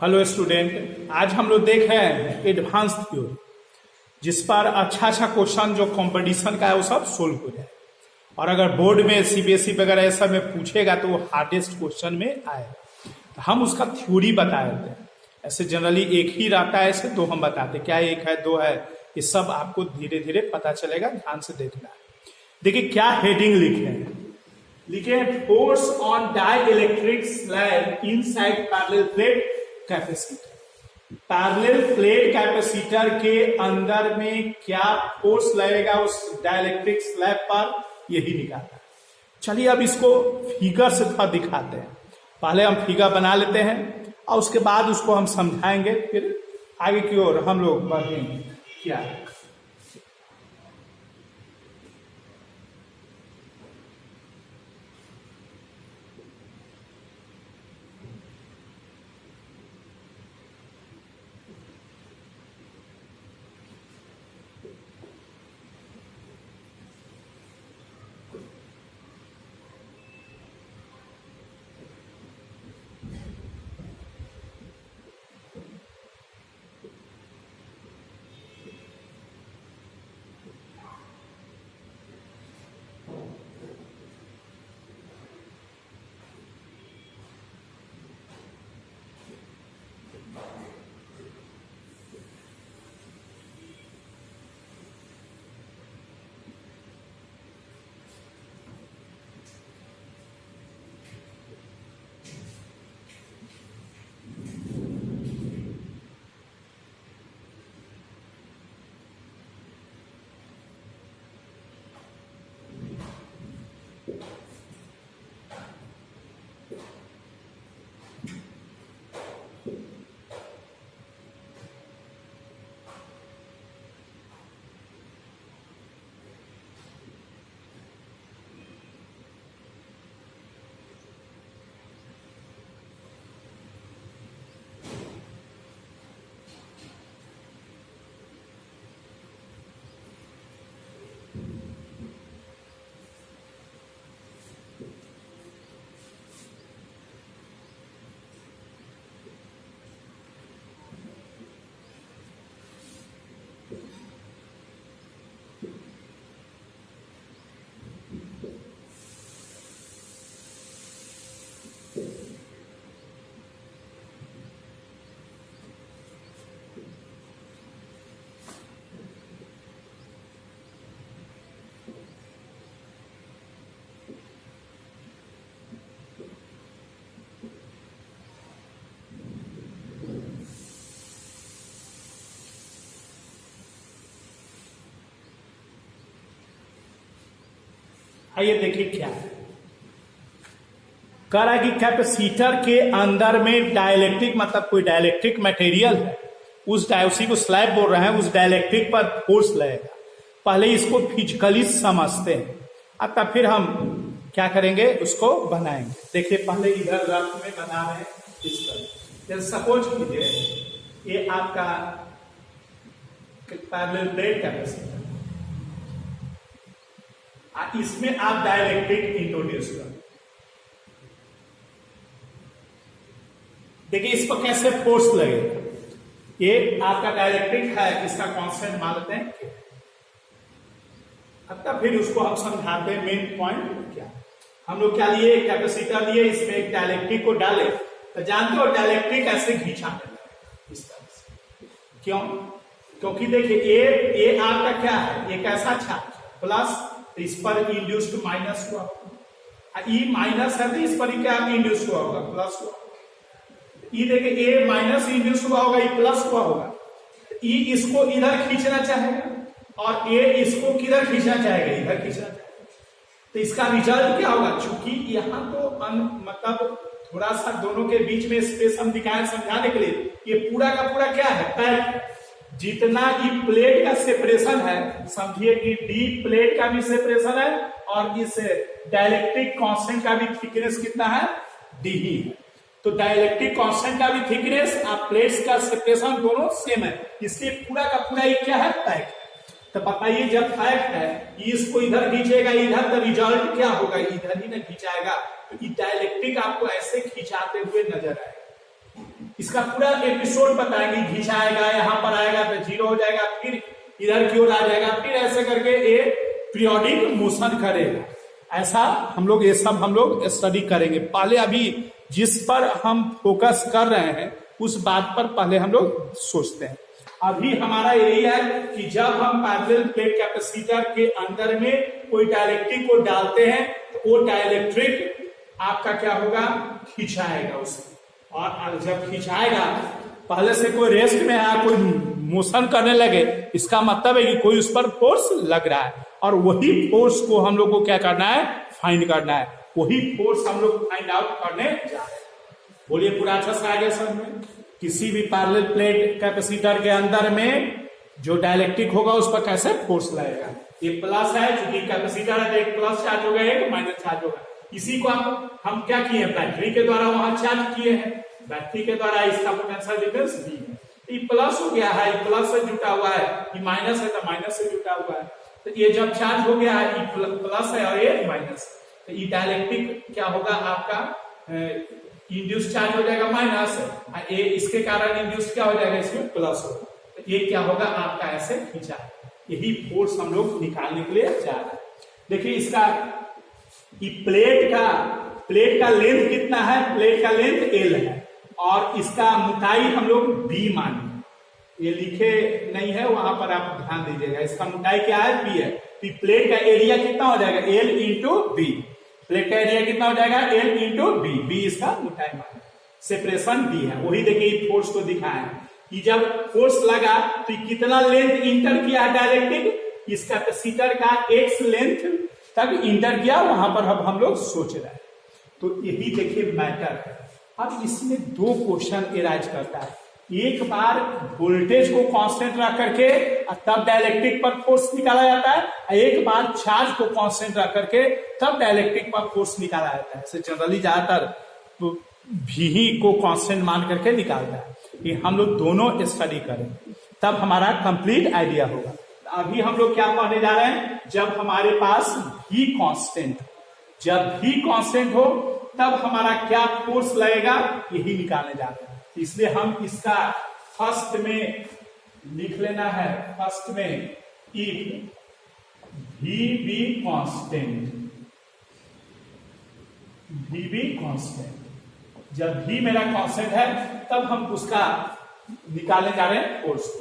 Hello student, आज हम लोग देख रहे हैं एडवांस थ्योरी, जिस पर अच्छा क्वेश्चन जो कंपटीशन का है वो सब सोल्व हो जाए। और अगर बोर्ड में सीबीएसई वगैरह ऐसा में पूछेगा तो वो हार्डेस्ट क्वेश्चन में आएगा। तो हम उसका थ्योरी बता देते हैं। ऐसे जनरली एक ही रहता है, ऐसे दो हम बताते हैं, क्या एक है दो है, ये सब आपको धीरे धीरे पता चलेगा, ध्यान से देखना है। देखिए क्या हेडिंग लिखे हैं, लिखे force on dielectric slab inside parallel plate capacitor. Parallel plate capacitor के अंदर में क्या फोर्स लगेगा उस डाइइलेक्ट्रिक स्लैब पर, यही निकालना है। चलिए अब इसको फिगर से थोड़ा दिखाते हैं। पहले हम फिगर बना लेते हैं और उसके बाद उसको हम समझाएंगे, फिर आगे की ओर हम लोग बढ़ेंगे। क्या है आइए देखिए क्या है। कह रहा है कि कैपेसिटर के अंदर में डाइलेक्ट्रिक, मतलब कोई डाइलेक्ट्रिक मटेरियल है, उसी को स्लैब बोल रहे हैं, उस डाइलेक्ट्रिक पर फोर्स लगेगा। पहले इसको फिजिकली समझते हैं, अब तब फिर हम क्या करेंगे, उसको बनाएंगे। देखिए पहले इधर रफ में बना रहे हैं इस तरह। सपोज कीजिए ये आपका पैरेलल प्लेट कैपेसिटर, इसमें आप डाइलेक्ट्रिक इंट्रोड्यूस कर। देखिए इस पर कैसे फोर्स लगेगा। ये आपका डाइलेक्ट्रिक है, इसका कांस्टेंट मान लेते हैं। अब तक फिर उसको हम समझाते हैं मेन पॉइंट क्या। हम लोग क्या लिए, कैपेसिटर लिए, इसमें एक डाइलेक्ट्रिक को डाले, तो जानते हो डाइलेक्ट्रिक ऐसे खींचाने लगे इस तरह से। क्यों? क्योंकि देखिए ये आपका क्या है, ये कैसा चार्ज प्लस, तो इस पर इंड्यूस्ड माइनस हुआ, ई माइनस है तो इस पर क्या इंड्यूस हुआ होगा, प्लस हुआ। ई देखिए ए माइनस इंड्यूस हुआ होगा, ई प्लस हुआ होगा। ई इसको इधर खींचना चाहेगा और ए इसको किधर खींचना चाहेगा, इधर खींचना चाहेगा। तो इसका रिजल्ट क्या होगा, चूंकि यहाँ तो मतलब थोड़ा सा दोनों के बीच में स्पेस हम दिखाएं समझाने के लिए, ये पूरा का पूरा क्या है, पैक। जितना ई प्लेट का सेपरेशन है, समझिए कि डी प्लेट का भी सेपरेशन है और इस डाइलेक्ट्रिक कांस्टेंट का भी थिकनेस कितना है, डी ही है। तो डाइलेक्ट्रिक कांस्टेंट का भी थिकनेस और प्लेट्स का सेपरेशन दोनों सेम है, इसलिए पूरा का पूरा ये क्या है, पैक। तो बताइए जब पैक है, इसको इधर खींचेगा इधर, तो रिजल्ट क्या होगा, इधर ही ना खींचाएगा। तो डाइलेक्ट्रिक आपको ऐसे खींचाते हुए नजर आएगा। इसका पूरा एपिसोड बताएंगे, खिंचाएगा, यहाँ पर आएगा तो 0 हो जाएगा, फिर इधर की ओर आ जाएगा, फिर ऐसे करके ये पीरियोडिक मोशन करेगा। ऐसा हम लोग ये सब हम लोग स्टडी करेंगे। पहले अभी जिस पर हम फोकस कर रहे हैं उस बात पर पहले हम लोग सोचते हैं। अभी हमारा यही है कि जब हम पैरेलल प्लेट कैपेसिटर के अंदर में कोई डाइलेक्ट्रिक को डालते हैं तो वो डाइलेक्ट्रिक आपका क्या होगा, खिंचाएगा उसे। और जब खिंचाएगा, पहले से कोई रेस्ट में है, कोई मोशन करने लगे, इसका मतलब है कि कोई उस पर फोर्स लग रहा है, और वही फोर्स को हम लोग को क्या करना है, फाइंड करना है। वही फोर्स हम लोग फाइंड आउट करने जा रहे हैं। बोलिए पूरा अच्छा से आगे सब में। किसी भी पैरेलल प्लेट कैपेसिटर के अंदर में जो डाइलेक्ट्रिक होगा उस पर कैसे फोर्स लगेगा। ये प्लस है, चूंकि कैपेसिटर है तो एक प्लस चार्ज होगा, एक माइनस चार्ज होगा। इसी को हम क्या किए, बैटरी के द्वारा वहां चार्ज किए हैं, बैटरी के द्वारा इसका पोटेंशियल डिफरेंस भी है। ये प्लस हो गया है, ये प्लस से जुटा हुआ है, ये माइनस है तो माइनस से जुटा हुआ है। तो ये जब चार्ज हो गया है, ये प्लस है और ये माइनस, तो ये डाइलेक्ट्रिक क्या होगा आपका, इंड्यूस चार्ज हो जाएगा माइनस, ये इसके कारण इंड्यूस क्या हो जाएगा, इसमें प्लस होगा। तो ये क्या होगा आपका, ऐसे खींचा। यही फोर्स हम लोग निकालने के लिए जा रहे हैं। देखिए इसका प्लेट का लेंथ कितना है, प्लेट का लेंथ L है और इसका मोटाई हम लोग B माने, ये लिखे नहीं है वहां पर आप ध्यान दीजिएगा। इसका मोटाई क्या है, B है। तो प्लेट का एरिया कितना हो जाएगा, L इंटू B। प्लेट का एरिया कितना हो जाएगा, L इंटू B। B इसका मोटाई माने, सेपरेशन B है। वही देखिए फोर्स को दिखाया कि जब फोर्स लगा तो कितना लेंथ इंटर किया डाइलेक्ट्रिक, इस कैपेसिटर का X लेंथ तक इंटर किया, वहां पर हम लोग सोच रहे हैं। तो यही देखिए मैटर है। अब इसमें दो क्वेश्चन एराइज करता है। एक बार वोल्टेज को कांस्टेंट रख करके तब डाइलेक्ट्रिक पर फोर्स निकाला जाता है, एक बार चार्ज को कांस्टेंट रख करके तब डाइलेक्ट्रिक पर फोर्स निकाला जाता है। जनरली ज्यादातर भी को कांस्टेंट मान करके निकालता है। ये हम लोग दोनों स्टडी करें तब हमारा कंप्लीट आइडिया होगा। अभी हम लोग क्या पढ़ने जा रहे हैं, जब हमारे पास भी कांस्टेंट, जब भी कांस्टेंट हो तब हमारा क्या फोर्स लगेगा, यही निकालने जा रहे हैं। इसलिए हम इसका फर्स्ट में लिख लेना है, फर्स्ट में इफ भी बी कांस्टेंट, जब भी मेरा कांस्टेंट है तब हम उसका निकालने जा रहे हैं फोर्स को।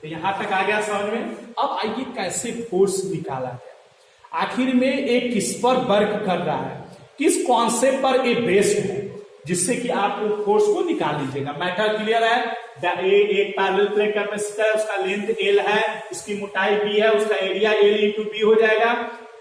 तो यहां तक आ गया समझ में। अब आइए कैसे फोर्स निकाला गया, आखिर में एक किस पर वर्क कर रहा है, किस कॉन्सेप्ट पर ये बेस्ड है, जिससे कि आप फोर्स को निकाल लीजिएगा। मैटर क्लियर है। एक पैरेलल प्लेट कैपेसिटर है, उसका लेंथ L है, उसकी मोटाई B है, उसका एरिया L इंटू B हो जाएगा।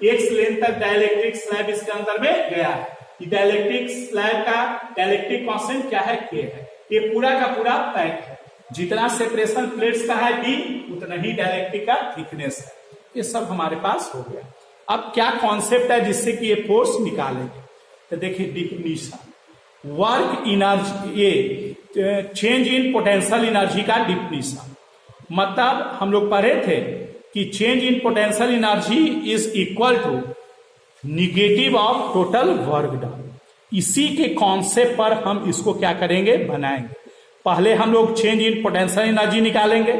X लेंथ तक डाइलेक्ट्रिक स्लैब इसके अंदर में गया है। डाइलेक्ट्रिक स्लैब का डाइलेक्ट्रिक कांस्टेंट क्या है, K है। ये पूरा का पूरा पैक है। जितना सेपरेशन प्लेट्स का है B, उतना ही डाइलेक्ट्रिक का थिकनेस है। ये सब हमारे पास हो गया। अब क्या कॉन्सेप्ट है जिससे कि ये फोर्स निकालेंगे, तो देखिए डिफिनीशन, वर्क एनर्जी, ये चेंज इन पोटेंशियल एनर्जी का डिफिनीशन। मतलब हम लोग पढ़े थे कि change in potential energy is equal to negative of total work done. इसी के कॉन्सेप्ट पर हम इसको क्या करेंगे, बनाएंगे। पहले हम लोग चेंज इन पोटेंशियल एनर्जी निकालेंगे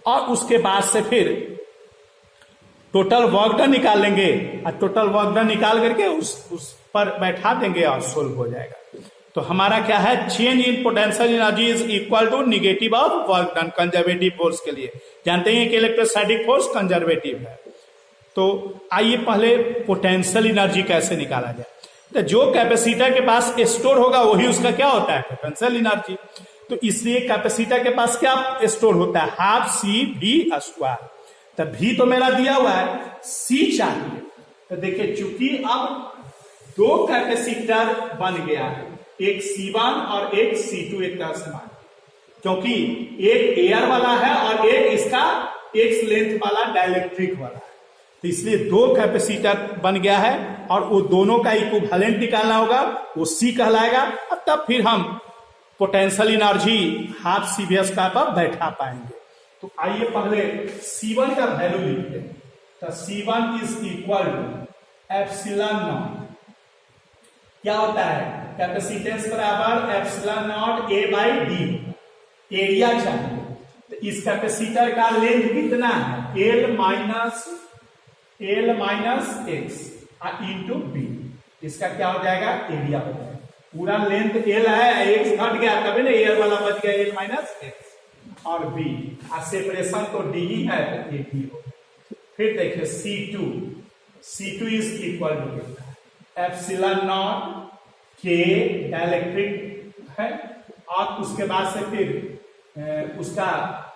और उसके बाद से फिर टोटल वर्क डन निकाल लेंगे और टोटल वर्क डन निकाल करके उस पर बैठा देंगे और सोल्व हो जाएगा। तो हमारा क्या है, change in potential energy is equal to negative of work done, conservative force के लिए। जानते हैं कि इलेक्ट्रोस्टैटिक फोर्स कंजर्वेटिव है। तो आइए पहले पोटेंशियल एनर्जी कैसे निकाला जाए। तो जो कैपेसिटर के पास स्टोर होगा वही उसका क्या होता है, पोटेंशियल एनर्जी। तो इसलिए कैपेसिटर के पास क्या स्टोर होता है, हाफ सी बी स्क्वायर। तो भी तो मेरा दिया हुआ है, सी चाहिए। तो देखिए चूंकि अब दो कैपेसिटर बन गया है, एक C1 और एक C2 एक तरह से मान, क्योंकि एक एयर वाला है और एक इसका X लेंथ वाला डाइलेक्ट्रिक वाला है। तो इसलिए दो कैपेसिटर बन गया है और वो दोनों का इक्विवेलेंट निकालना होगा, वो C कहलाएगा। अब तब फिर हम potential energy half C B square पर बैठा पाएंगे। तो आइए पहले C1 का वैल्यू लिखते हैं। तो C1 is equal to epsilon naught, क्या होता है, कैपेसिटेंस बराबर epsilon naught A by D, area चाहिए। तो इस कैपेसिटर का लेंथ कितना है, L minus X into B, इसका क्या हो जाएगा, एरिया हो जाएगा। पूरा लेंथ एल है, एक्स घट गया तभी ना एल वाला बच गया, एल माइनस एक्स और बी, और सेपरेशन तो डी ही है तो ए डी हो। फिर देखिए C2 is equal to epsilon not के डाइलेक्ट्रिक है, और उसके बाद से फिर उसका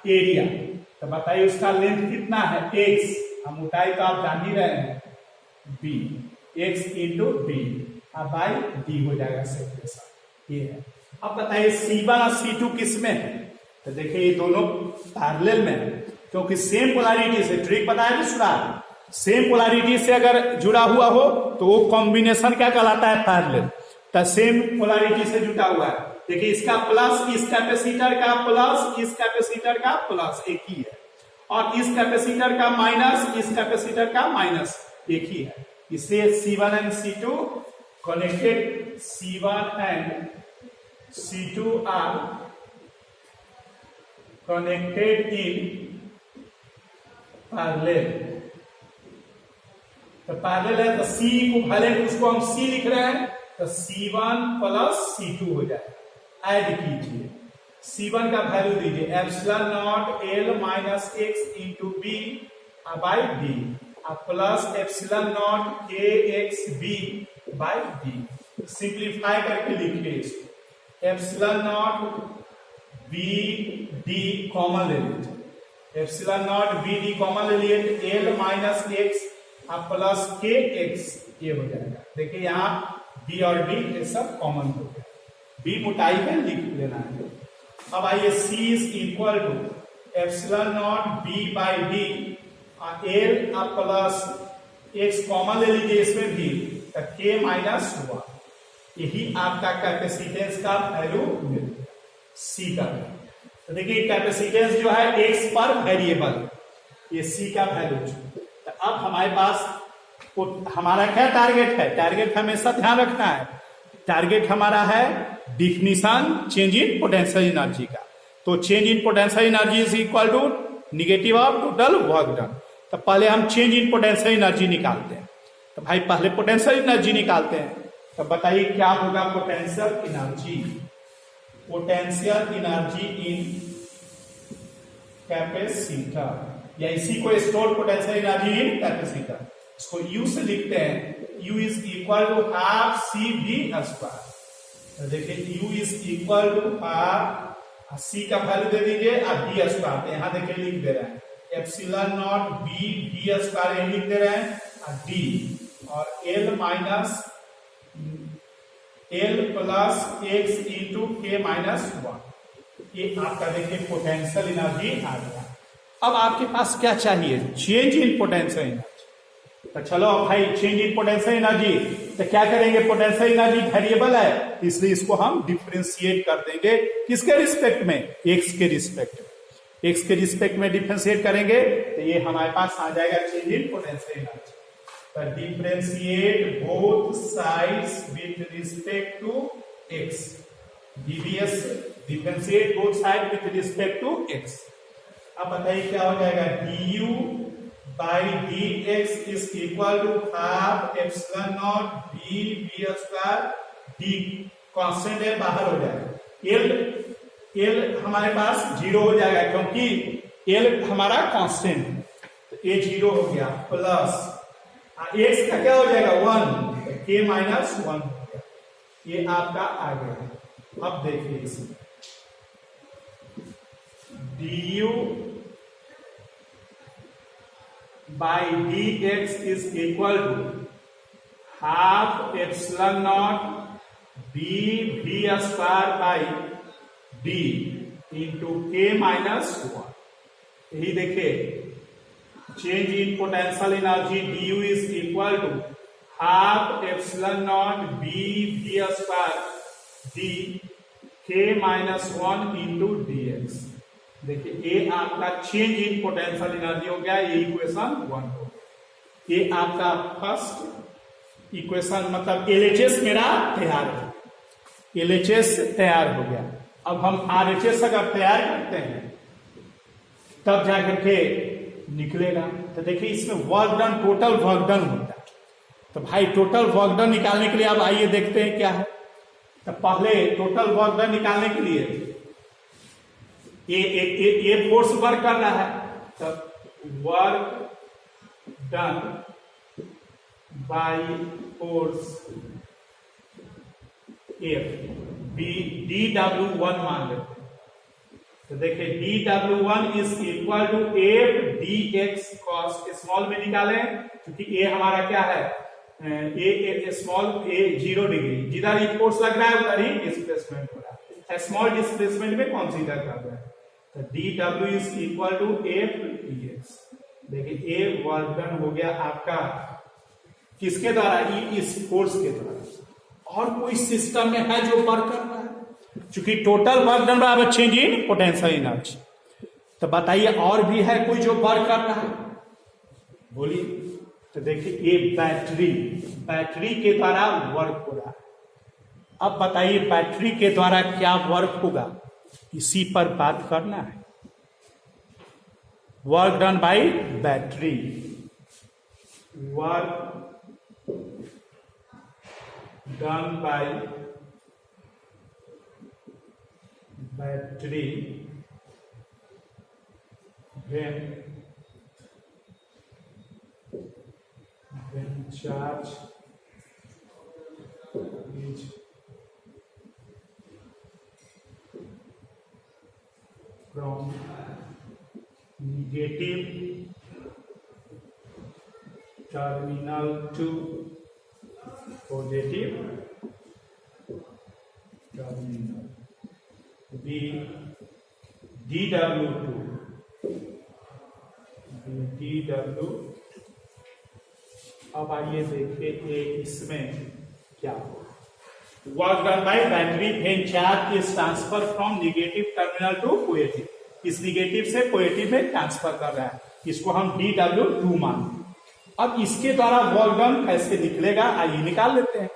एरिया, तो बताइए उसका लेंथ कितना है, एक्स, हम ऊंचाई तो आप जान ही रहे हैं, B, X into B by D हो जाएगा सेपरेशन, ये है। अब बताइए C1 और C2 किस में है, तो देखिए ये दोनों पैरेलल में है, क्योंकि सेम पोलैरिटी से, ट्रिक बताया दूसरा, सेम पोलैरिटी से अगर जुड़ा हुआ हो तो वो कॉम्बिनेशन क्या कहलाता है, पैरेलल। तो सेम पोलैरिटी से जुड़ा हुआ है, देखिए इसका प्लस इस कैपेसिटर का प्लस इस कैपेसिटर का प्लस एक ही है, और इस कैपेसिटर का माइनस इस कैपेसिटर का माइनस एक ही है, इसलिए C1 and C2 connected, C1 and C2 are connected in parallel। तो पैरेलल है तो C को भले उसको हम C लिख रहे हैं तो C1 प्लस C2 हो जाएगा। ऐड कीजिए, C1 का वैल्यू दीजिए epsilon not L minus X into B by D, plus epsilon not K X B by D. Simplify करके लिखिए इसको, epsilon not B D common ले लीजिए, epsilon not B D common ले लिए तो L minus X plus K X ये हो जाएगा। देखिए यहाँ बी और डी ये सब कॉमन हो गया, बी मोटाई में लिख लेना है। अब आइए C is equal to epsilon not B by D, L plus X common ले लीजिए इसमें भी, तो के माइनस 1, यही आपका कैपेसिटेंस का वैल्यू मिलेगा C का। तो देखिए कैपेसिटेंस जो है एक्स पर वेरिएबल, ये C का वैल्यू। तो अब हमारे पास हमारा क्या टारगेट है, टारगेट हमेशा ध्यान रखना है, टारगेट हमारा है definition change in potential energy का। तो change in potential energy is equal to negative of total work done. तो पहले हम चेंज इन पोटेंशियल एनर्जी निकालते हैं, तो भाई पहले पोटेंशियल एनर्जी निकालते हैं। तो बताइए क्या होगा potential energy, potential energy in capacitor, या इसी को store potential energy in capacitor, इसको U से लिखते हैं, U is equal to half C B square. देखिए U is equal to half, C का वैल्यू दे दीजिए और B स्क्वायर, यहाँ देखिए लिख दे रहे हैं एप्सिलॉन नॉट बी स्क्वायर यही लिख दे रहे हैं, और D और L minus L plus x into के माइनस 1, ये आपका देखिए पोटेंशियल एनर्जी आ गया। अब आपके पास क्या चाहिए, चेंज इन पोटेंशियल एनर्जी। तो चलो भाई चेंज इन पोटेंशियल एनर्जी, तो क्या करेंगे, पोटेंशियल एनर्जी वेरिएबल है इसलिए इसको हम डिफरेंशिएट कर देंगे, किसके रिस्पेक्ट में, एक्स के रिस्पेक्ट में, एक्स के रिस्पेक्ट में डिफरेंशिएट करेंगे तो ये हमारे पास आ जाएगा चेंज इन पोटेंशियल एनर्जी। तो differentiate both sides with respect to X, DVS differentiate both side with respect to X. अब बताइए क्या हो जाएगा, du by D X is equal to half epsilon not B B square, D constant है बाहर हो जाएगा, एल हमारे पास 0 हो जाएगा क्योंकि एल हमारा कांस्टेंट है, तो ये 0 हो गया, प्लस एक्स का क्या हो जाएगा 1, के माइनस 1 हो गया, ये आपका आ गया। अब देखिए इसमें du by dx is equal to half epsilon naught b v square by d into k minus 1। यही देखिए change in potential energy du is equal to half epsilon naught b v square d k minus 1 into dx। देखिए ये आपका change in potential energy हो गया, ये equation 1 हो गया। ये आपका फर्स्ट इक्वेशन मतलब एलएचएस मेरा तैयार है। LHS तैयार हो गया। अब हम RHS अगर तैयार करते हैं तब जाकर के निकलेगा। तो देखिए इसमें work done, total work done होता है। तो भाई टोटल वर्क डन निकालने के लिए अब आइए देखते हैं क्या है। तो पहले टोटल वर्क डन निकालने के लिए ये फोर्स वर्क कर रहा है, तो work done by force F DW1 मान लेते हैं। तो देखिए DW1 इज equal to F dx cos small में निकाले क्योंकि A हमारा क्या है, A स्मॉल A 0 डिग्री, जिधर ही फोर्स लग रहा है उधर ही डिस्प्लेसमेंट हो रहा है, स्मॉल डिस्प्लेसमेंट में कंसीडर कर रहे हैं। तो DW is equal to F dx। देखिए A वर्क डन हो गया आपका किसके द्वारा, इस फोर्स के द्वारा। और कोई सिस्टम में है जो वर्क कर रहा है, क्योंकि टोटल वर्क डन बराबर चेंज इन पोटेंशियल एनर्जी। तो बताइए और भी है कोई जो वर्क कर रहा है, बोलिए। तो देखिए ये बैटरी के द्वारा वर्क हो रहा है। अब बताइए बैटरी के द्वारा क्या वर्क होगा, इसी पर बात करना है। Work done by battery, work done by battery when charge is from negative terminal to positive terminal, DW2 DW। अब आइए देखिए इसमें क्या होगा। Work done by battery when charge is transfer from negative terminal to positive, इस negative से positive में transfer कर रहा है, इसको हम DW2 मानते हैं। अब इसके द्वारा वर्क डन कैसे निकलेगा, आइए निकाल लेते हैं।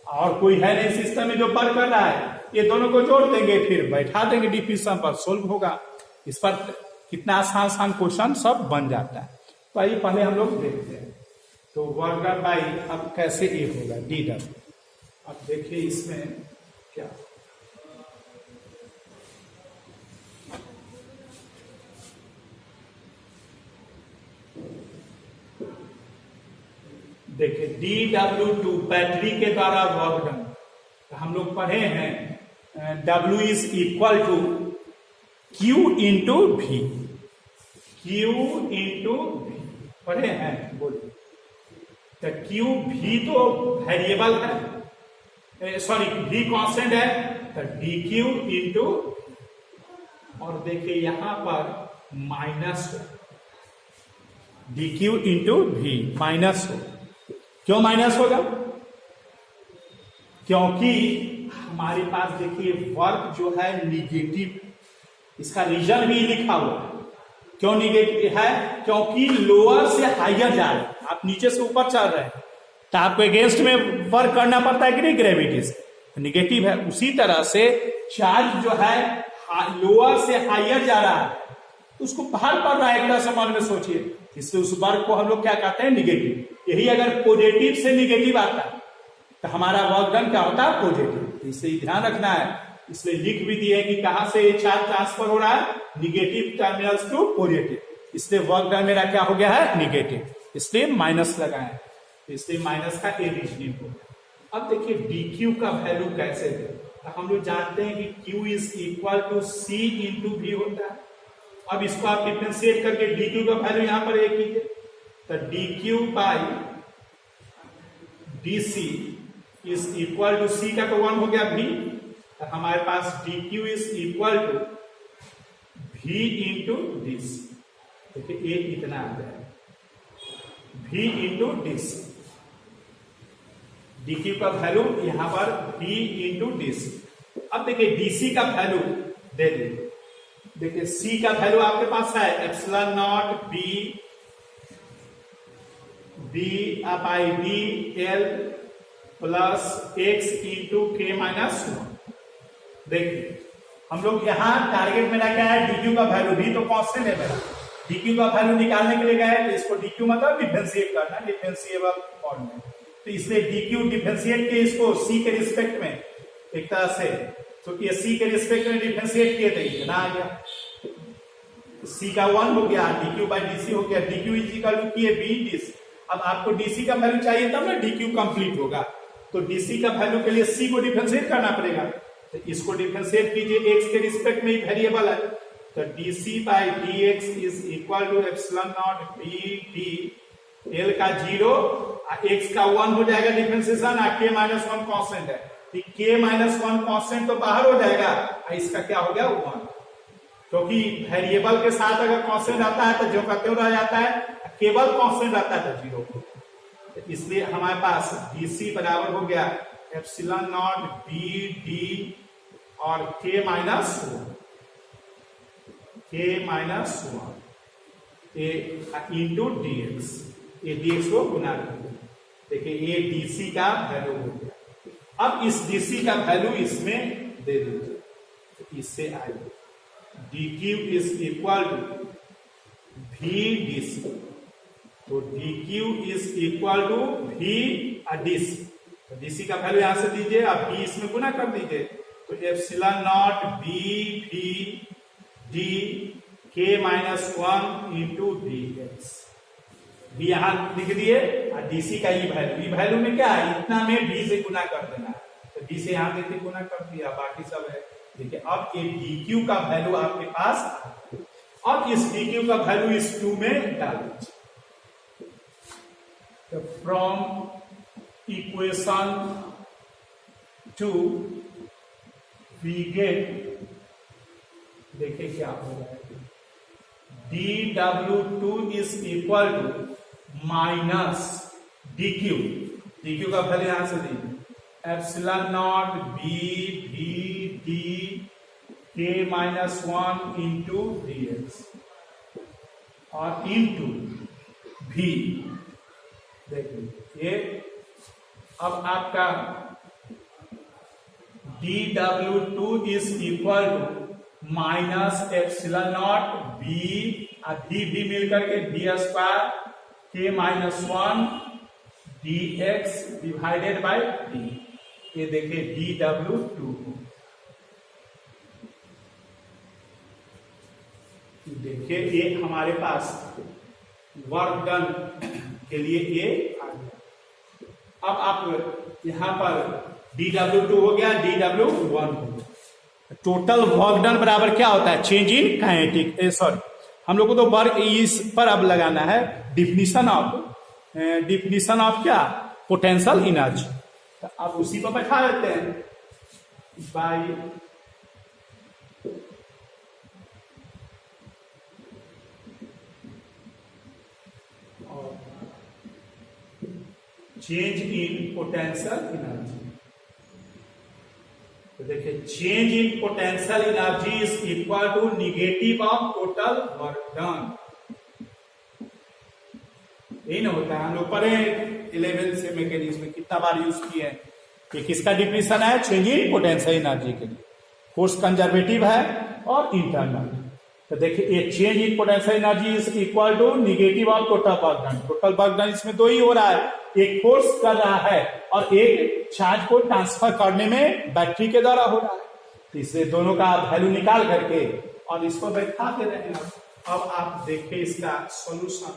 और कोई है नहीं सिस्टम में जो वर्क कर रहा है, ये दोनों को जोड़ देंगे फिर बैठा देंगे डिफिनेशन पर, सोल्व होगा। इस पर कितना आसान क्वेश्चन सब बन जाता है। तो आइए पहले हम लोग देखते हैं। तो वर्क डन बाय अब कैसे ये होगा DW। अब देखिए इसमें क्या, देखिए DW2 बैटरी के द्वारा वर्क डन, तो हम लोग पढ़े हैं W is equal to Q into V, Q into V पढ़े हैं, बोलिए। तो Q V तो वेरिएबल है, सॉरी V कांस्टेंट है, तो DQ इंटू, और देखिए यहां पर minus DQ into V minus हो। क्यों माइनस होगा, क्योंकि हमारे पास देखिए वर्क जो है निगेटिव, इसका रीजन भी लिखा हुआ है। क्यों निगेटिव है, क्योंकि लोअर से हाइयर जा रहे हैं, आप नीचे से ऊपर चल रहे हैं, तो आपको अगेंस्ट में वर्क करना पड़ता है कि नहीं, ग्रेविटी से निगेटिव है। उसी तरह से चार्ज जो है लोअर से हाइयर जा रहा है, उसको बाहर पड़ रहा है, एक तरह से मन में सोचिए, इसलिए उस वर्क को हम लोग क्या कहते हैं, निगेटिव। यही अगर पॉजिटिव से निगेटिव आता है तो हमारा वर्क डन क्या होता है, पॉजिटिव। इसलिए ध्यान रखना है, इसलिए लिख भी दिए कि कहां से ये चार्ज ट्रांसफर हो रहा है, निगेटिव टर्मिनल्स टू पॉजिटिव, इसलिए वर्क डन मेरा क्या हो गया है, निगेटिव, इसलिए माइनस लगाए, इसलिए माइनस का ए रीजनिंग हो गया। अब देखिए DQ का वैल्यू कैसे दे, तो हम लोग जानते हैं कि Q is equal to C into V होता है। अब इसको आप डिफरेंशिएट करके DQ का वैल्यू यहां पर एक कीजिए, तो DQ by DC is equal to C का तो 1 हो गया V, तो हमारे पास DQ is equal to V into DC। देखिए एक इतना आ जाएगा V इंटू DC, DQ का वैल्यू यहां पर V इंटू DC। अब देखिए DC का वैल्यू दे दीजिए, देखिए C का वैल्यू आपके पास है epsilon naught B by D L plus X into K minus 1। देखिए हम लोग यहाँ टारगेट मेरा क्या है, डीक्यू का वैल्यू भी तो कांस्टेंट है मेरा, डीक्यू का वैल्यू निकालने के लिए गए तो इसको डीक्यू मतलब डिफरेंशिएट करना, डिफरेंशिएबल फॉर्म में, तो इसलिए डीक्यू डिफरेंशिएट के इसको सी के रिस्पेक्ट में एक तरह से, तो ये सी के रिस्पेक्ट में डिफरेंशिएट किए थे इतना आ गया, सी का 1 हो गया, डीक्यू बाई डीसी हो गया, डीक्यू इज इक्वल टू किए बी डीसी। अब आपको डीसी का वैल्यू चाहिए तब ना डीक्यू कंप्लीट होगा, तो डीसी का वैल्यू के लिए सी को डिफरेंशिएट करना पड़ेगा, तो इसको डिफरेंशिएट कीजिए एक्स के रिस्पेक्ट में ही वेरिएबल है, तो DC by D X is equal to epsilon not B D L का 0 एक्स का 1 हो जाएगा डिफरेंशिएशन, के माइनस 1 कॉन्स्टेंट है, के माइनस 1 कॉन्स्टेंट तो बाहर हो जाएगा, इसका क्या हो गया 1, क्योंकि वेरिएबल के साथ अगर कांस्टेंट आता है तो जो का त्यों रह जाता है, केवल कांस्टेंट आता है तो 0, तो इसलिए हमारे पास डीसी बराबर हो गया एप्सिलॉन नॉट बी डी और के माइनस 1 इंटू डीएक्स, ये डीएक्स को गुना कर, देखिए ये डीसी का वैल्यू हो गया। अब इस डीसी का वैल्यू इसमें दे दीजिए, तो इससे आएगा dq is equal to v dc, तो dq is equal to v dc, तो dc का वैल्यू यहां से दीजिए, अब v इसमें गुना कर दीजिए, तो epsilon naught b v d k minus 1 into dx, v यहां लिख दिए और dc का ई वैल्यू में क्या है, इतना में v से गुना कर देना, तो v से यहां देते गुना कर दिया, बाकी सब है। देखिए अब ये dq का वैल्यू आपके पास, अब इस dq का वैल्यू इस 2 में डाल दीजिए, तो फ्रॉम इक्वेशन 2 वी गेट, देखिए क्या हो रहा है, dw2 is equal to minus dq का वैल्यू यहां से दीजिए epsilon not B V D के माइनस 1 इंटू डीएक्स और इंटू भी, देखिए ये अब आपका dw2 is equal to minus epsilon not B भी मिलकर के डी स्क्वायर के minus 1 dx divided by D, ये देखिए dw2, देखिए ये हमारे पास वर्क डन के लिए ये आ गया। अब आप यहां पर dw2 हो गया, dw1 हो गया, टोटल वर्क डन बराबर क्या होता है, चेंज इन काइनेटिक, सॉरी हम लोग को तो वर्क इस पर अब लगाना है डिफिनीशन ऑफ क्या, पोटेंशियल एनर्जी, तो आप उसी पर बैठा देते हैं by change in potential energy, तो देखिए change in potential energy is equal to negative of total work done, यही ना होता है, हम लोग पढ़े 11th से मैकेनिक्स में कितना बार यूज किए हैं, कि किसका डिफिनीशन है, चेंज इन पोटेंशियल एनर्जी के लिए, फोर्स कंजर्वेटिव है और इंटरनल, तो देखिए ये change in potential energy is equal to negative of total work done, total work done इसमें दो ही हो रहा है, एक फोर्स कर रहा है और एक चार्ज को ट्रांसफर करने में बैटरी के द्वारा हो रहा है, तो इससे दोनों का वैल्यू निकाल करके और इसको बैठा दे रहे हैं। अब आप देखिए इसका सॉल्यूशन,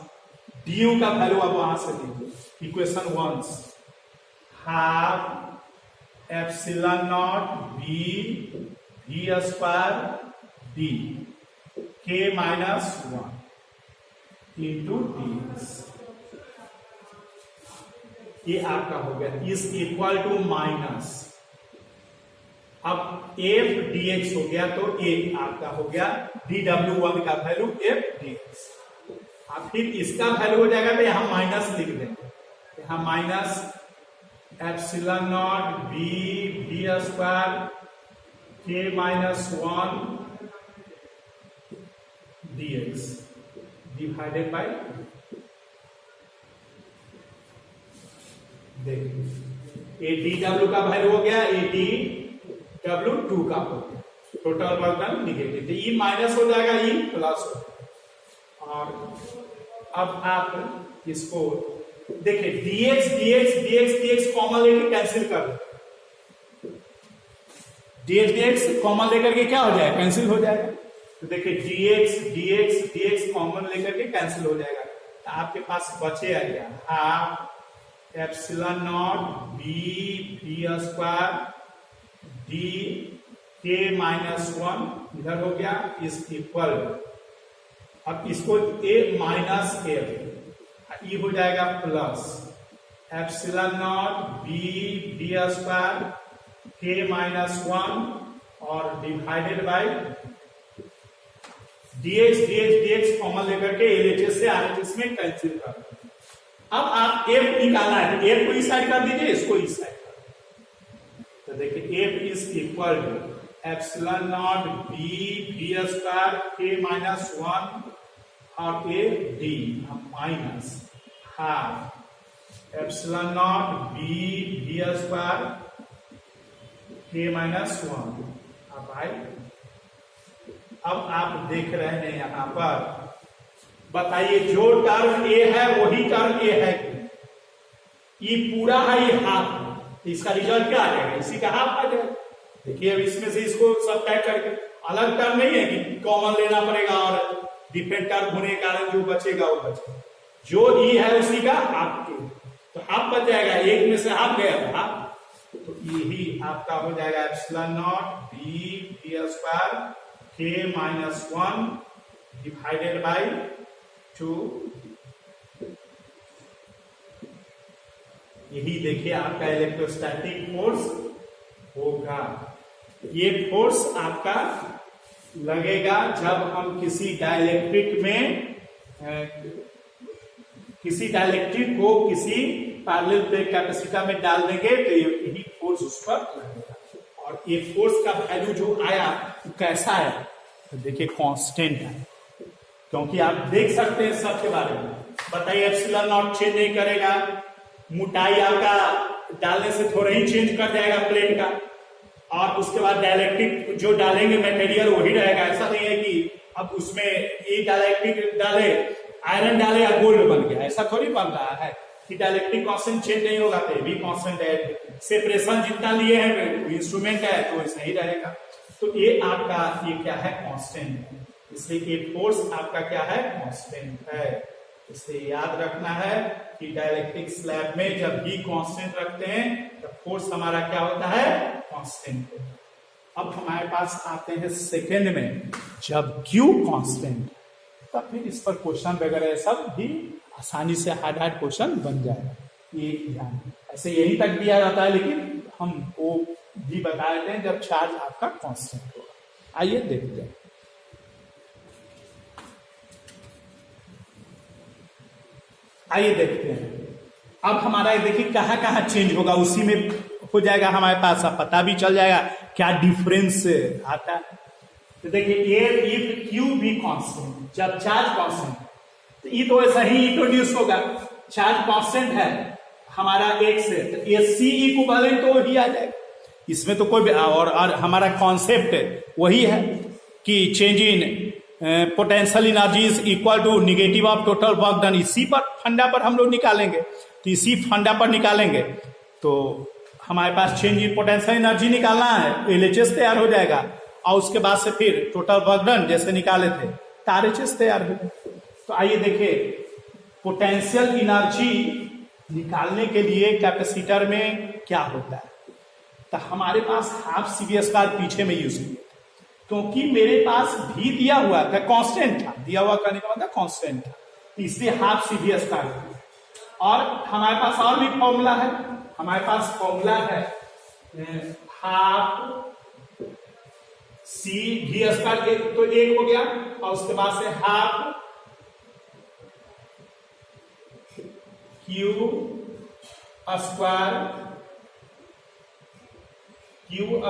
du का वैल्यू अब वहां से लीजिए, equation 1 half epsilon not B V square D के माइनस 1 इंटू डी, ये आपका हो गया इज इक्वल टू माइनस, अब एफ डीएक्स हो गया, तो ए आपका हो गया dw1 का वैल्यू एफ डीएक्स, अब फिर इसका वैल्यू हो जाएगा तो यहां माइनस लिख देंगे, यहां minus epsilon not B V square के माइनस 1 dx डिवाइडेड बाय, देखिए ये dw का वैल्यू हो गया 80 W2 का हो गया, टोटल वर्क डन निगेटिव, तो E माइनस हो जाएगा, E प्लस हो जाएगा। और अब आप इसको देखिए dx dx dx dx common लेके कैंसिल कर दो, dx dx कॉमन लेकर के क्या हो जाएगा, कैंसिल हो जाएगा। तो देखिए dx dx dx कॉमन लेकर के कैंसिल हो जाएगा, तो आपके पास बचेगा क्या, half epsilon not B V square D के माइनस 1 इधर हो गया इज इक्वल, अब इसको a माइनस एफ ये हो जाएगा plus epsilon not B V square के माइनस 1 और divided by dx dx dx common लेकर के LHS से RHS में कैंसिल कर दो। अब आप f निकालना है, तो f को इस साइड कर दीजिए, इसको इस साइड कर दीजिए, तो देखिए f is equal to epsilon not B V square के माइनस 1 और a d minus half epsilon not B V square के माइनस 1। अब आप देख रहे हैं यहां पर, बताइए जो टर्म ए है वही टर्म ए है, ये पूरा है, ये हाफ, इसका रिजल्ट क्या आ जाएगा, इसी का हाफ आ जाएगा। देखिए अब इसमें से इसको सब पैक करके, अलग टर्म नहीं है कि कॉमन लेना पड़ेगा और डिफरेंट टर्म होने के कारण जो बचेगा वो बचेगा, जो ई है उसी का हाफ के, तो हाफ बच जाएगा, एक में से हाफ गया था हाफ, तो यही आपका हो जाएगा epsilon not B V square के माइनस 1 डिवाइडेड बाई 2। यही देखिए आपका इलेक्ट्रोस्टैटिक फोर्स होगा, ये फोर्स आपका लगेगा जब हम किसी डाइलेक्ट्रिक में किसी डाइलेक्ट्रिक को किसी पैरेलल प्लेट कैपेसिटर में डाल देंगे, तो यही फोर्स उस पर लगेगा। और ये फोर्स का वैल्यू जो आया तो कैसा है, तो देखिए कांस्टेंट है, क्योंकि आप देख सकते हैं सबके बारे में, बताइए एप्सिलॉन नॉट चेंज नहीं करेगा, मोटाई आपका डालने से थोड़ा ही चेंज कर जाएगा प्लेट का, और उसके बाद डाइलेक्ट्रिक जो डालेंगे मटेरियल वही रहेगा। ऐसा नहीं है कि अब उसमें एक डाइलेक्ट्रिक डाले, आयरन डाले या गोल्ड बन गया, ऐसा थोड़ी बन रहा है कि डाइलेक्ट्रिक कांस्टेंट चेंज नहीं होगा, तो भी कांस्टेंट है, सेपरेशन जितना लिए हैं इंस्ट्रूमेंट है तो ऐसा ही रहेगा। तो ये आपका ये क्या है, कांस्टेंट है, इसलिए ये फोर्स आपका क्या है, कांस्टेंट है। इसलिए याद रखना है कि डाइलेक्ट्रिक स्लैब में जब भी कांस्टेंट रखते हैं तो फोर्स हमारा क्या होता है, कांस्टेंट होता है। अब हमारे पास आते हैं सेकंड में, जब Q कांस्टेंट, तब फिर इस पर क्वेश्चन वगैरह सब भी आसानी से हार्ड क्वेश्चन बन जाएगा। ये ध्यान, ऐसे यहीं तक दिया जाता है, लेकिन हम वो भी बता देते हैं जब चार्ज आपका कांस्टेंट होगा। आइए देखते हैं। आइए देखते हैं अब हमारा, देखिए कहाँ कहाँ चेंज होगा, उसी में हो जाएगा हमारे पास, अब पता भी चल जाएगा क्या डिफरेंस आता है। तो देखिए इफ Q भी कांस्टेंट, जब चार्ज कांस्टेंट, तो ये तो ऐसा ही इंट्रोड्यूस होगा, चार्ज कांस्टेंट है हमारा x है, तो ये C इक्विवेलेंट तो वही आ जाएगा, इसमें तो कोई और हमारा कॉन्सेप्ट वही है कि change in potential energy is equal to negative of total work done. इसी पर फंडा पर हम लोग निकालेंगे, तो इसी फंडा पर निकालेंगे तो हमारे पास चेंज इन पोटेंशियल एनर्जी निकालना है, LHS तैयार हो जाएगा, और उसके बाद से फिर टोटल वर्क डन जैसे निकाले थे तो RHS तैयार हो जाएगा। तो आइए देखिए, पोटेंशियल एनर्जी निकालने के लिए कैपेसिटर में क्या होता है, तो हमारे पास हाफ CV स्क्वायर पीछे में यूज किया, क्योंकि मेरे पास भी दिया हुआ था, कांस्टेंट था, दिया हुआ करने का मतलब कांस्टेंट था, इसलिए हाफ CV स्क्वायर। और हमारे पास और भी फॉर्मूला है, हमारे पास फॉर्मूला है हाफ CV स्क्वायर, तो एक हो गया, और उसके बाद से half Q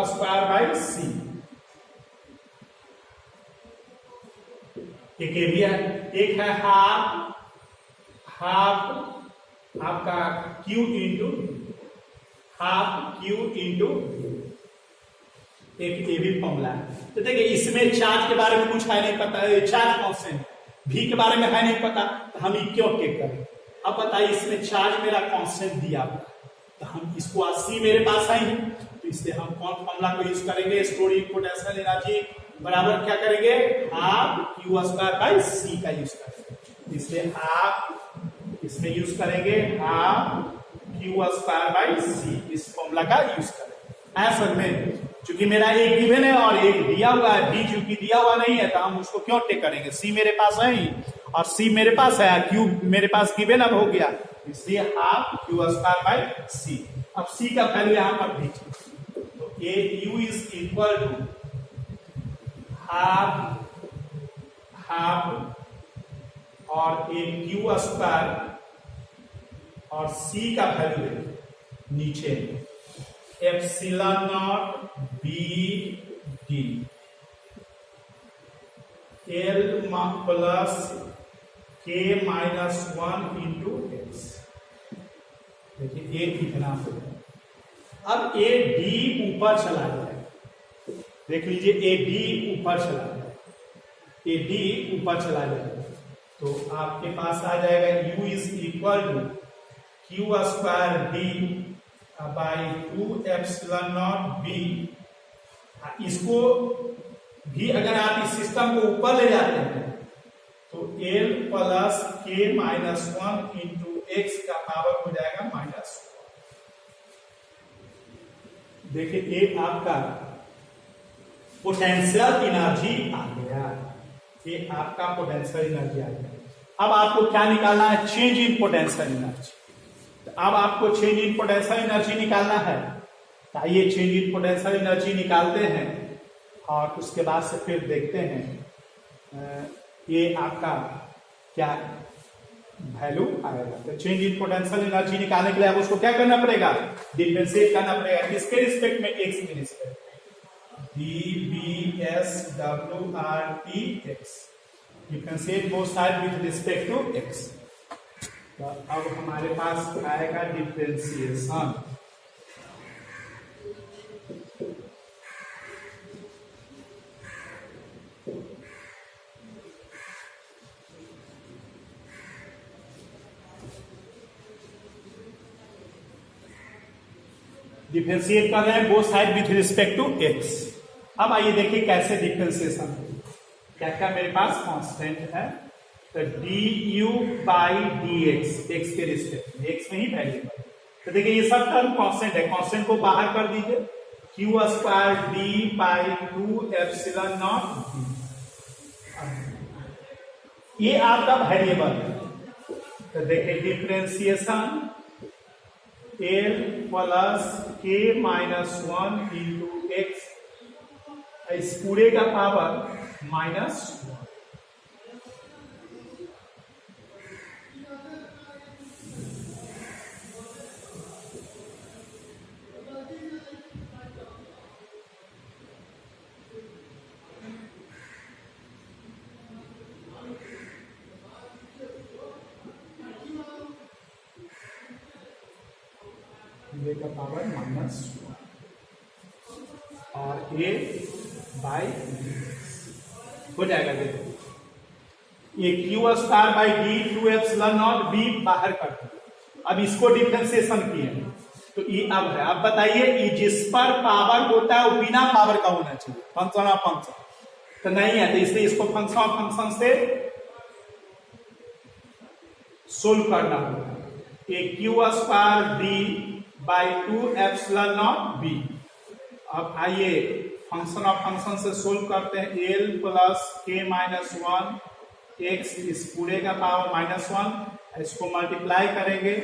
square by C। एक भी है, एक है हाफ आपका Q इंटू एक ये भी फॉर्मूला है। तो देखिए इसमें चार्ज के बारे में कुछ है नहीं पता, चार्ज कांस्टेंट, भी के बारे में है नहीं पता, तो हम ये क्यों टेक करें। अब बताइए इसमें चार्ज मेरा कांस्टेंट दिया हुआ है, तो हम इसको सी मेरे पास है, तो इसलिए हम कौन फॉर्मूला को यूज करेंगे, स्टोरिंग पोटेंशियल एनर्जी बराबर क्या करेंगे, हाफ क्यू स्क्वायर बाई सी का यूज करेंगे। इसलिए हाफ इसमें यूज करेंगे हाफ क्यू स्क्वायर बाई सी, इस फॉर्मूला का यूज करेंगे। असल में चूंकि मेरा एक गिवन है और एक दिया हुआ है, बी चूंकि दिया हुआ नहीं है, तो हम उसको क्यों टेक करेंगे, सी मेरे पास है ही और सी मेरे पास है, क्यू मेरे पास गिवन अब हो गया, इसलिए half Q square by C. अब सी का वैल्यू यहां पर दीजिए, तो A U is equal to half और ए क्यू स्क्वायर और सी का वैल्यू देखिए नीचे epsilon not B D L plus K minus 1 into x. देखिए ए कितना हो गया, अब ए डी ऊपर चला जाए, देख लीजिए ए डी ऊपर चला जाए, ए डी ऊपर चला जाए, तो आपके पास आ जाएगा u is equal to Q square D by 2 epsilon not B. इसको भी अगर आप इस सिस्टम को ऊपर ले जाते हैं तो L plus K minus 1 into x का पावर हो जाएगा माइनस। देखिए ये आपका पोटेंशियल एनर्जी आ गया, ये आपका पोटेंशियल एनर्जी आ गया। अब आपको क्या निकालना है, चेंज इन पोटेंशियल एनर्जी। अब आपको चेंज इन पोटेंशियल एनर्जी निकालना है, तो आइए चेंज इन पोटेंशियल एनर्जी निकालते हैं और उसके बाद से फिर देखते हैं ये आपका क्या वैल्यू आएगा। तो चेंज इन पोटेंशियल एनर्जी निकालने के लिए आप उसको क्या करना पड़ेगा, डिफरेंशिएट करना पड़ेगा, किसके रिस्पेक्ट में, एक्स के रिस्पेक्ट में, D B S W R T X, differentiate both side with respect to X. तो अब हमारे पास आएगा डिफरेंशिएशन, डिफरेंशिएट कर रहे हैं both side with respect to X. अब आइए देखिए कैसे डिफरेंशिएशन, क्या क्या मेरे पास कांस्टेंट है, तो D you by D x, x के रिस्पेक्ट में, एक्स में ही वैल्यू। तो देखिए ये सब टर्म कांस्टेंट है, कांस्टेंट को बाहर कर दीजिए, Q square D by 2 epsilon not, ये आपका वेरिएबल है। तो देखिए differentiation L plus K minus 1 into x, इस पूरे का पावर माइनस 1। का पावर माइनस 1 और ए बाई हो जाएगा। देखो ये Q square by D 2 epsilon not be बाहर कर दो। अब इसको डिफरेंशिएशन किए तो ये अब है। अब बताइए ये जिस पर पावर होता है वो बिना पावर का होना चाहिए, फंक्शन ऑफ फंक्शन तो नहीं है, तो इसलिए इसको फंक्शन ऑफ फंक्शन से सोल्व करना होगा। ये Q square D by 2 epsilon not B. अब आइए फंक्शन ऑफ फंक्शन से सोल्व करते हैं, L plus K minus 1 X, इस पूरे का पावर माइनस 1, इसको मल्टीप्लाई करेंगे,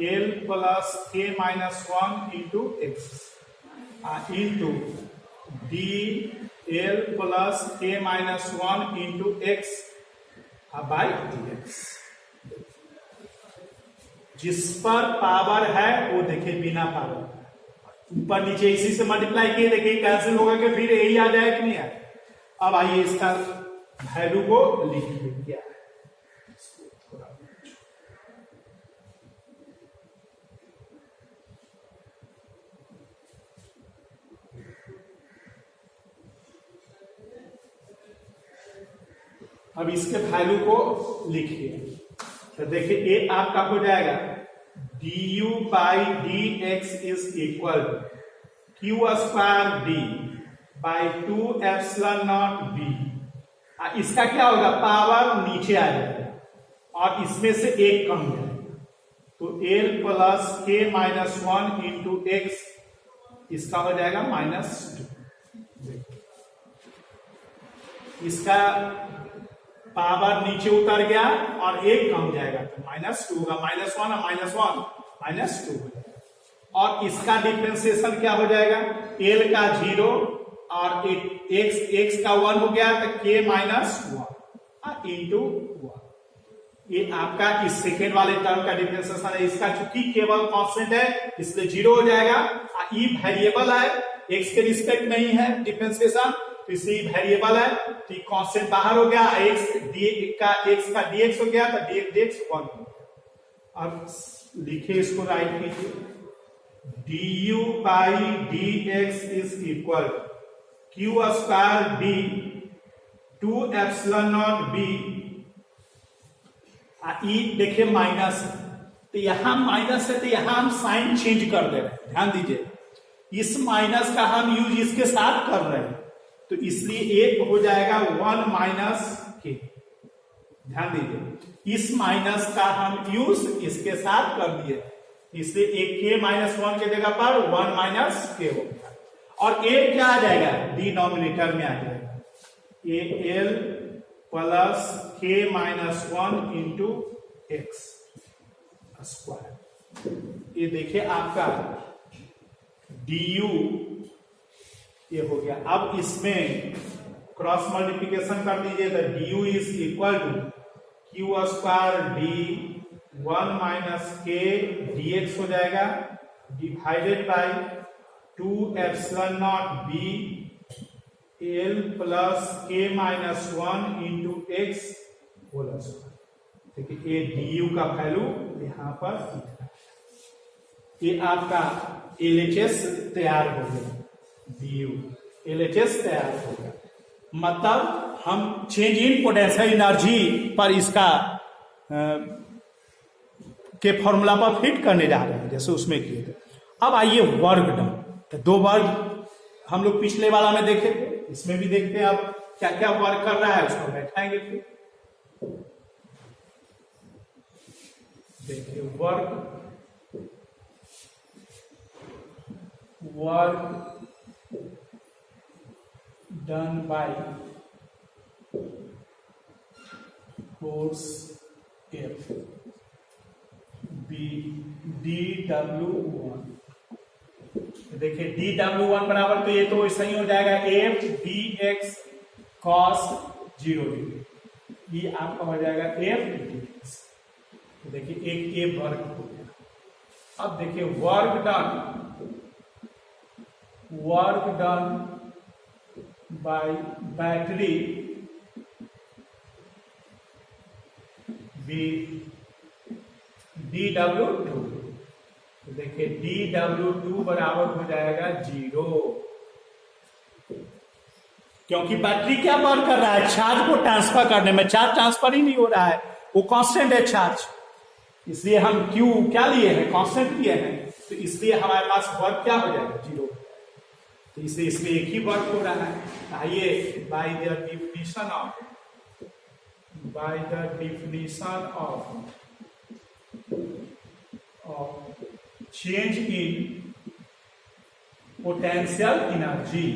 L plus K minus 1 into X into D L plus K minus 1 into X by D X. जिस पर पावर है वो देखिए बिना पावर, ऊपर नीचे इसी से मल्टीप्लाई किए, देखिए कैंसिल होगा कि फिर यही आ जाए कि नहीं आए। अब आइए इसका वैल्यू को लिखिए क्या है, अब इसके वैल्यू को लिखिए, तो देखिए ए आपका हो जाएगा du by D X is equal Q square D by 2 epsilon not be. इसका क्या होगा, पावर नीचे आ जाएगा और इसमें से एक कम जाएगा, तो L plus K minus 1 into x, इसका हो जाएगा -2। इसका पावर नीचे उतर गया और एक कम जाएगा तो -2 होगा, -1 और -1 -2 हो जाएगा। और इसका डिफरेंशिएशन क्या हो जाएगा, एल का 0 और एक्स का 1 हो गया तो के -1 इंटू 1। ये आपका इस सेकेंड वाले टर्म का डिफरेंशिएशन है। इसका चूंकि केवल कांस्टेंट है इसलिए 0 हो जाएगा। ई वेरिएबल है, एक्स के रिस्पेक्ट नहीं है डिफरेंशिएशन, तो इसलिए वेरिएबल है तो कांस्टेंट बाहर हो गया, एक्स का dx हो गया तो dx 1 हो गया। अब लिखिए इसको, राइट कीजिए, du by D X is equal Q square D 2 epsilon not B. ई देखिए माइनस, तो यहां माइनस है तो यहां हम साइन चेंज कर दे रहे हैं, ध्यान दीजिए, इस माइनस का हम यूज इसके साथ कर रहे हैं, तो इसलिए एक हो जाएगा 1 माइनस के। ध्यान दीजिए, इस माइनस का हम यूज इसके साथ कर दिए, इसलिए एक के -1 के जगह पर 1 माइनस के हो गया, और एक क्या आ जाएगा, डिनोमिनेटर में आ जाएगा, ए एल प्लस के -1 इंटू एक्स स्क्वायर। ये देखिए आपका du ये हो गया। अब इसमें क्रॉस मल्टीप्लिकेशन कर दीजिए तो du is equal to Q square D 1 minus के dx हो जाएगा divided by 2 epsilon not B L plus के -1 इंटू एक्स होल स्क्वायर। देखिए ये du का वैल्यू यहां पर दिख रहा है। ये आपका LHS तैयार हो गया, du LHS तैयार हो गया, मतलब हम चेंज इन पोटेंशियल एनर्जी पर इसका के फॉर्मूला पर फिट करने जा रहे हैं जैसे उसमें किए थे। अब आइए वर्क डन, तो 2 वर्क हम लोग पिछले वाला में देखे थे, इसमें भी देखते हैं अब क्या क्या वर्क कर रहा है, उसको बैठाएंगे फिर। देखिए work done by force F B dw1। देखिए dw1 बराबर, तो ये तो ऐसा ही हो जाएगा F D x cos 0 degree, ये आपका हो जाएगा एफ डी एक्स। तो देखिए एक ए वर्क हो गया। अब देखिए work done by battery dw2। तो देखिए dw2 बराबर हो जाएगा 0, क्योंकि बैटरी क्या वर्क कर रहा है, चार्ज को ट्रांसफर करने में, चार्ज ट्रांसफर ही नहीं हो रहा है, वो कांस्टेंट है चार्ज, इसलिए हम Q क्या लिए हैं, कांस्टेंट लिए हैं, तो इसलिए हमारे पास वर्क क्या हो जाएगा 0। तो इसलिए इसमें एक ही वर्क हो रहा है। आइए by the definition of change in potential energy.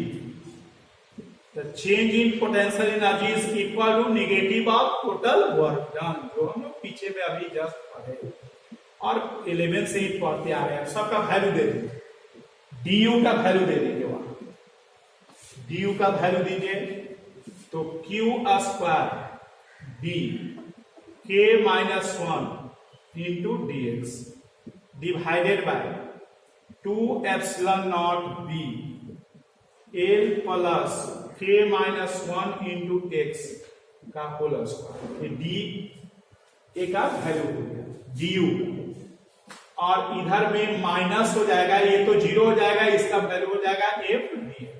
The change in potential energy is equal to negative of total work done, जो हम लोग पीछे में अभी जस्ट पढ़े और 11 से ही पढ़ते आ रहे हैं। सबका वैल्यू दे दीजिए, du का वैल्यू दे दीजिए, वहां du का वैल्यू दीजिए, तो क्यू स्क्वायर डी के -1 into dx divided bye 2 epsilon not B L plus के -1 इंटू एक्स का होल स्क्वायर। डी ए का वैल्यू हो गया du, और इधर में माइनस हो जाएगा, ये तो 0 हो जाएगा, इसका वैल्यू हो जाएगा एफ dx।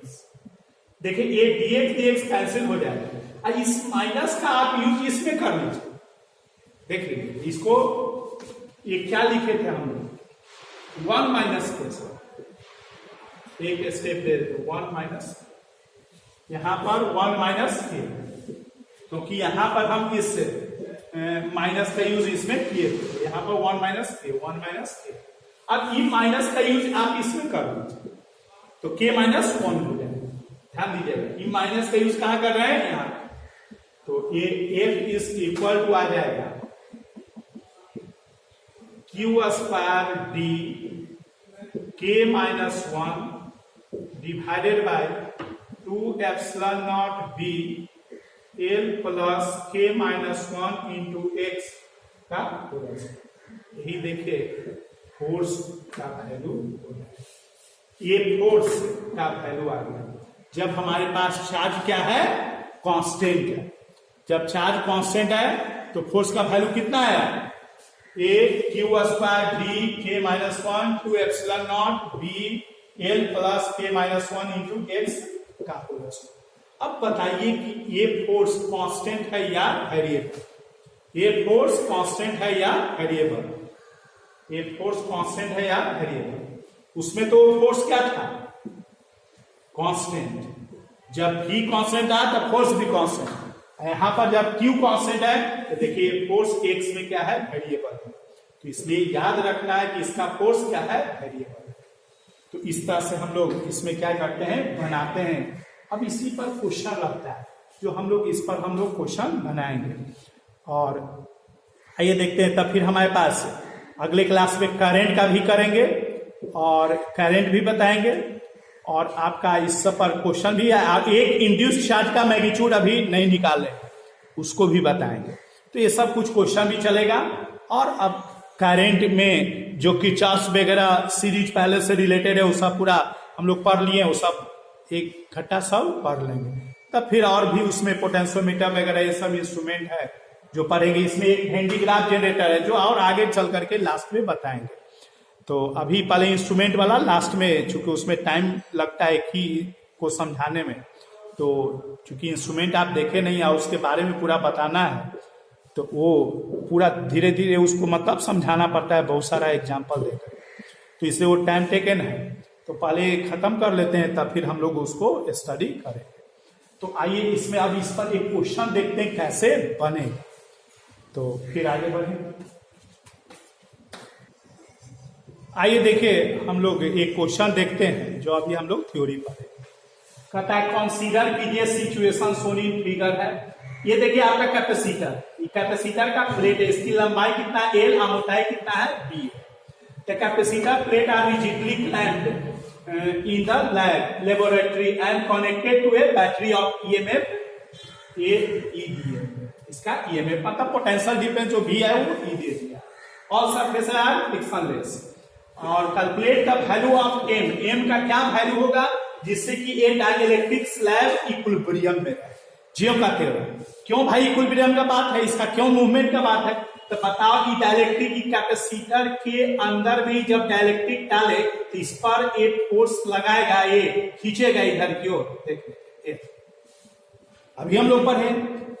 देखिए ये dx कैंसिल हो जाएगा, इस माइनस का आप यूज इसमें कर लीजिए। देख लीजिए इसको, ये क्या लिखे थे हम लोग, 1 माइनस के साथ एक स्टेप दे देते, 1 माइनस, यहां पर 1 माइनस के, क्योंकि यहां पर हम इस माइनस का यूज इसमें किए थे, यहां पर 1 माइनस के, 1 माइनस के। अब ये माइनस का यूज आप इसमें कर लीजिए तो k माइनस 1 हो जाएगा। ध्यान दीजिएगा, ये माइनस का यूज कहां कर रहे हैं, यहां, तो ये f इज इक्वल टू आ जाएगा q square d k minus 1 divided by 2 epsilon naught b l plus k minus 1 into x का होल स्क्वायर। यही देखिए फोर्स का वैल्यू, ये फोर्स का वैल्यू आ गया जब हमारे पास चार्ज क्या है, कांस्टेंट है। जब चार्ज कांस्टेंट है तो फोर्स का वैल्यू कितना है, a q square d k minus 1 2 epsilon naught b l plus k minus 1 into x का होल स्क्वायर। अब बताइए कि ये फोर्स कांस्टेंट है या वेरिएबल, ये फोर्स कांस्टेंट है या वेरिएबल, ये फोर्स कांस्टेंट है या वेरिएबल। उसमें तो फोर्स क्या था, कांस्टेंट, जब v कांस्टेंट आया तब फोर्स भी कांस्टेंट, यहां पर जब q कांस्टेंट है तो देखिए फोर्स x में क्या है, वेरिएबल है, तो इसलिए याद रखना है कि इसका फोर्स क्या है, वेरिएबल। तो इस तरह से हम लोग इसमें क्या करते हैं, बनाते हैं। अब इसी पर क्वेश्चन लगता है, जो हम लोग इस पर हम लोग क्वेश्चन बनाएंगे। और आइए देखते हैं, तब फिर हमारे पास अगले क्लास में करंट का भी करेंगे और करंट भी बताएंगे, और आपका इस पर क्वेश्चन भी है। एक इंड्यूस चार्ज का मैग्नीट्यूड अभी नहीं निकाले, उसको भी बताएंगे। तो ये सब कुछ क्वेश्चन भी चलेगा। और अब करंट में जो किरचॉफ वगैरह सीरीज पहले से रिलेटेड है वो सब पूरा हम लोग पढ़ लिए, वो सब एक घंटा सब पढ़ लेंगे। तब फिर और भी उसमें पोटेंशियोमीटर वगैरह ये सब इंस्ट्रूमेंट है जो पढ़ेंगे। इसमें एक हैंडीग्राफ जनरेटर है जो और आगे चल करके लास्ट में बताएंगे। तो अभी पहले इंस्ट्रूमेंट वाला लास्ट में, चूंकि उसमें टाइम लगता है कि को समझाने में, तो चूंकि इंस्ट्रूमेंट आप देखे नहीं और उसके बारे में पूरा बताना है, तो वो पूरा धीरे धीरे उसको मतलब समझाना पड़ता है, बहुत सारा एग्जाम्पल देकर, तो इसलिए वो टाइम टेकन है। तो पहले खत्म कर लेते हैं, तब फिर हम लोग उसको स्टडी करेंगे। तो आइए इसमें अब इस पर एक क्वेश्चन देखते हैं कैसे बनेगा, तो फिर आगे बढ़ेंगे। आइए देखिए, हम लोग एक क्वेश्चन देखते हैं जो अभी हम लोग थ्योरी पढ़े। कहता है कंसीडर कीजिए सिचुएशन सोन इन फिगर है। ये देखिए आपका कैपेसिटर, ये कैपेसिटर का प्लेट है, इसकी लंबाई कितना है, एल, और मोटाई कितना है, B. The capacitor plate are rigidly clamped in the laboratory and connected to a battery of EMF EDF। इसका EMF मतलब पोटेंशियल डिफरेंस जो भी है वो E दे दिया। All surface are frictionless. और calculate the value of M, M का क्या वैल्यू होगा जिससे कि ए डाइलेक्ट्रिक स्लैब इक्विलिब्रियम में रहे। जियो का थ्योरम, क्यों भाई इक्विलिब्रियम का बात है, इसका क्यों मूवमेंट का बात है, तो बताओ कि डाइलेक्ट्रिक की कैपेसिटर के अंदर भी जब डाइलेक्ट्रिक डाले तो इस पर एक फोर्स लगाएगा, ये खींचेगा इधर की ओर। देखिए अभी हम लोग पढ़े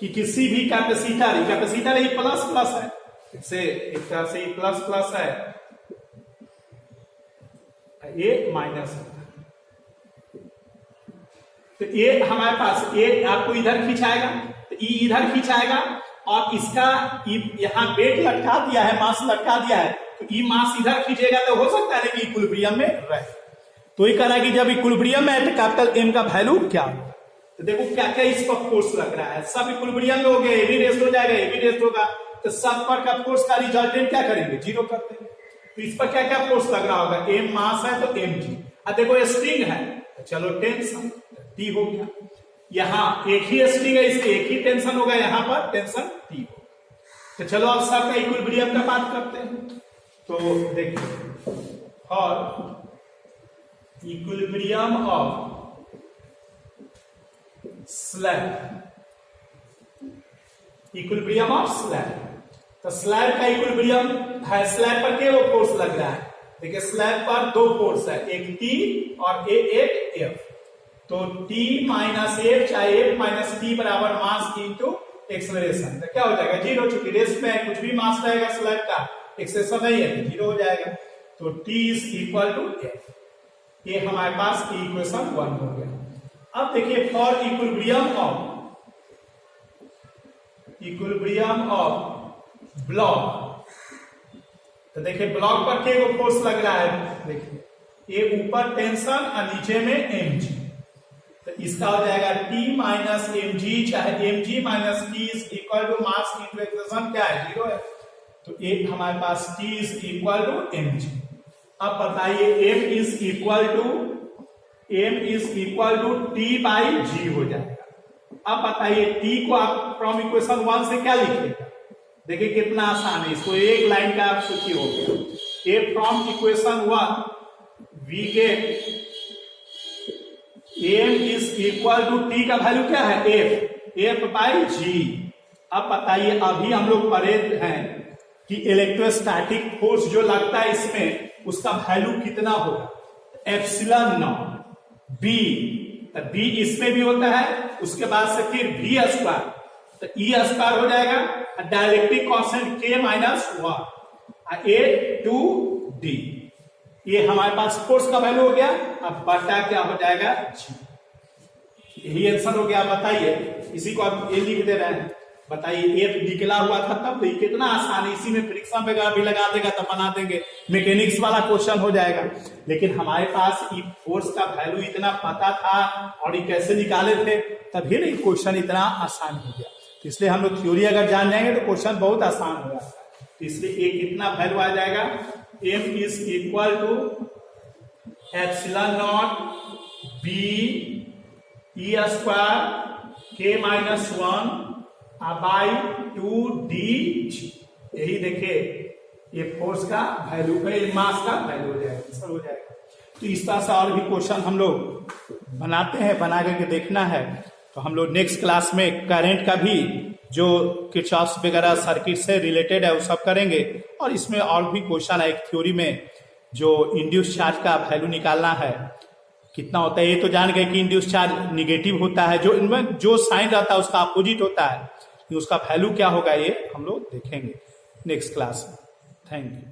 कि किसी भी कैपेसिटर ये प्लस प्लस है, इससे एक तरह से प्लस प्लस है, ये माइनस है। तो ये हमारे पास ये आपको इधर खिंचाएगा, तो ये इधर खिंचाएगा, और इसका यहाँ वेट लटका दिया है, मास लटका दिया है, तो ये मास इधर खींचेगा तो हो सकता है कि इक्विलिब्रियम में रहे। तो ये कह रहा है कि जब इक्विलिब्रियम में है तो कैपिटल एम का वैल्यू क्या होगा। तो देखो क्या क्या इस पर फोर्स लग रहा है, सब इक्विलिब्रियम में हो गए, ये भी रेस्ट हो जाएगा, ये भी रेस्ट होगा, तो सब पर का फोर्स का रिजल्टेंट क्या करेंगे, जीरो करते हैं। तो इस पर क्या क्या फोर्स लग रहा होगा, एम मास है तो एम जी। अब देखो स्ट्रिंग है तो चलो टेंशन टी हो गया, यहां एक ही स्ट्रिंग है इसके एक ही टेंशन होगा, यहां पर टेंशन टी हो। तो चलो अब सबका इक्विलिब्रियम का बात करते हैं। तो देखिए, और equilibrium of slab, equilibrium of slab, तो स्लैब का इक्विलिब्रियम है, स्लैब पर क्या वो फोर्स लग रहा है, देखिए स्लैब पर दो फोर्स है, एक टी और एक एफ। तो T माइनस एफ चाहे एफ माइनस टी बराबर मास इंटू एक्सेलरेशन, तो क्या हो जाएगा 0, चूंकि रेस्ट में कुछ भी मास रहेगा स्लैब का, एक्सेलरेशन नहीं है तो 0 हो जाएगा। तो T is equal to F, ये हमारे पास इक्वेशन 1 हो गया। अब देखिए फॉर इक्विलिब्रियम ऑफ ब्लॉक, तो देखिए ब्लॉक पर के फोर्स लग रहा है, देखिए ये ऊपर टेंशन और नीचे में mg, तो इसका हो जाएगा T माइनस एम जी, चाहे mg minus T is equal to mass into acceleration, क्या है 0 है, तो एक हमारे पास T is equal to mg। अब बताइए m is equal to T by g हो जाएगा। अब बताइए T को आप फ्रॉम इक्वेशन 1 से क्या लिखिएगा, देखिए कितना आसान है, इसको एक लाइन का आप सोचिए हो गया। ए from equation 1 we get m is equal to T का वैल्यू क्या है f बाई g। अब बताइए अभी हम लोग पढ़े हैं कि इलेक्ट्रोस्टैटिक फोर्स जो लगता है इसमें उसका वैल्यू कितना होगा, एप्सिलॉन नॉट b, तो b इसमें भी होता है, उसके बाद से फिर v स्क्वायर, तो e स्क्वायर हो जाएगा, dielectric constant k minus 1 a two d, ये हमारे पास फोर्स का वैल्यू हो गया। अब बटा क्या हो जाएगा g, यही आंसर हो गया। बताइए इसी को आप ये लिख दे रहे हैं, बताइए F निकला हुआ था तब, तो ये कितना आसान है, इसी में फ्रिक्शन वगैरह भी लगा देगा तब बना देंगे, मैकेनिक्स वाला क्वेश्चन हो जाएगा। लेकिन हमारे पास फोर्स का वैल्यू इतना पता था और ये कैसे निकाले थे, तभी ना क्वेश्चन इतना आसान हो गया। तो इसलिए हम लोग थ्योरी अगर जान जाएंगे तो क्वेश्चन बहुत आसान हो जाता है। तो इसलिए एक कितना वैल्यू आ जाएगा, m is equal to epsilon naught b e square k minus 1 by 2d g, यही देखिए ये फोर्स का वैल्यू है, मास का वैल्यू हो जाएगा, आंसर हो जाएगा। तो इस तरह से और भी क्वेश्चन हम लोग बनाते हैं, बना करके देखना है। तो हम लोग नेक्स्ट क्लास में करंट का भी जो किरचॉफ्स वगैरह सर्किट से रिलेटेड है वो सब करेंगे, और इसमें और भी क्वेश्चन है। एक थ्योरी में जो इंड्यूस चार्ज का वैल्यू निकालना है कितना होता है, ये तो जान गए कि इंड्यूस चार्ज निगेटिव होता है, जो इनमें जो साइन रहता है उसका अपोजिट होता है, उसका वैल्यू क्या होगा ये हम लोग देखेंगे नेक्स्ट क्लास में। Thank you.